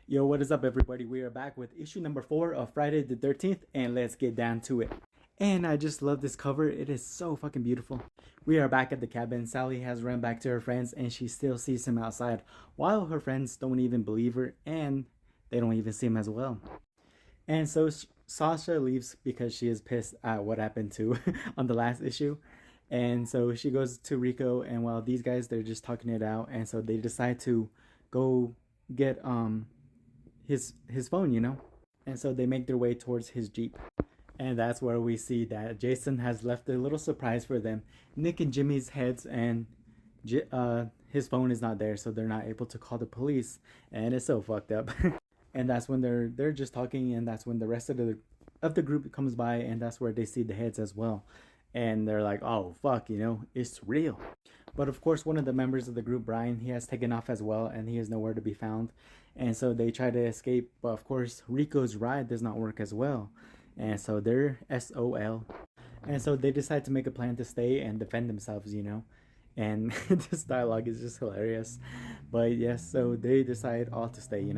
Yo, what is up, everybody? We are back with issue number 4 of Friday the 13th, and let's get down to it. And I just love this cover. It is so fucking beautiful. We are back at the cabin. Sally has run back to her friends, and she still sees him outside, while her friends don't even believe her, and they don't even see him as well. And so Sasha leaves because she is pissed at what happened to on the last issue. And so she goes to Rico, and while these guys, they're just talking it out, and so they decide to go get his phone, and so they make their way towards his Jeep. And that's where we see that Jason has left a little surprise for them. Nick and Jimmy's heads, and his phone is not there, so they're not able to call the police, and it's so fucked up. And that's when they're just talking, and that's when the rest of the group comes by, and that's where they see the heads as well, and they're like, oh fuck, it's real. But of course, one of the members of the group, Brian, he has taken off as well, and he is nowhere to be found. And so they try to escape, but of course, Rico's ride does not work as well, and so they're SOL. And so they decide to make a plan to stay and defend themselves. And this dialogue is just hilarious. But yes, so they decide all to stay.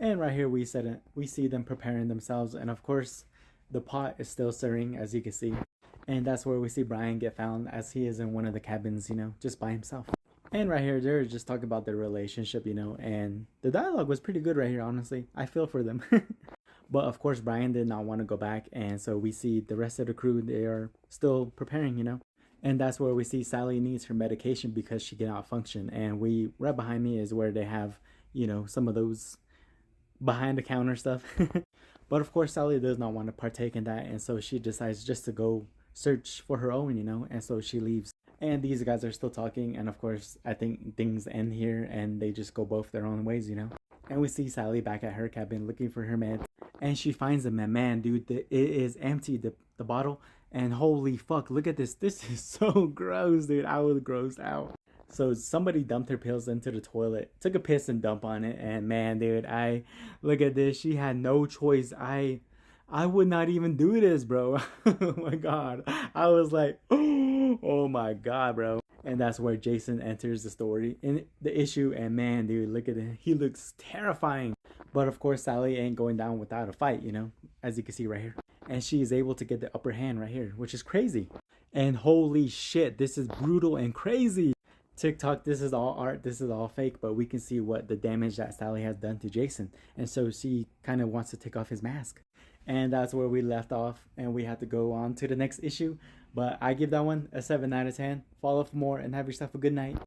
And right here we see them preparing themselves, and of course, the pot is still stirring, as you can see. And that's where we see Brian get found, as he is in one of the cabins, just by himself. And right here, they're just talking about their relationship, and the dialogue was pretty good right here, honestly. I feel for them. But of course, Brian did not want to go back, and so we see the rest of the crew, they are still preparing. And that's where we see Sally needs her medication because she cannot function. And right behind me is where they have, some of those behind the counter stuff. But of course, Sally does not want to partake in that, and so she decides just to go search for her own, and so she leaves. And these guys are still talking, and of course, I think things end here, and they just go both their own ways. And we see Sally back at her cabin looking for her meds, and she finds them, and man, dude, it is empty, the bottle. And holy fuck, look at this. This is so gross, dude. I was grossed out. So somebody dumped her pills into the toilet, took a piss and dump on it, and man, dude, I look at this. She had no choice. I would not even do this, bro. Oh my god. I was like, oh my god, bro. And that's where Jason enters the story in the issue, and man, dude, look at him. He looks terrifying. But of course, Sally ain't going down without a fight, as you can see right here. And she is able to get the upper hand right here, which is crazy. And holy shit, this is brutal and crazy. TikTok, this is all art, this is all fake, but we can see what the damage that Sally has done to Jason. And so she kind of wants to take off his mask. And that's where we left off, and we have to go on to the next issue. But I give that one a 7 out of 10. Follow for more, and have yourself a good night.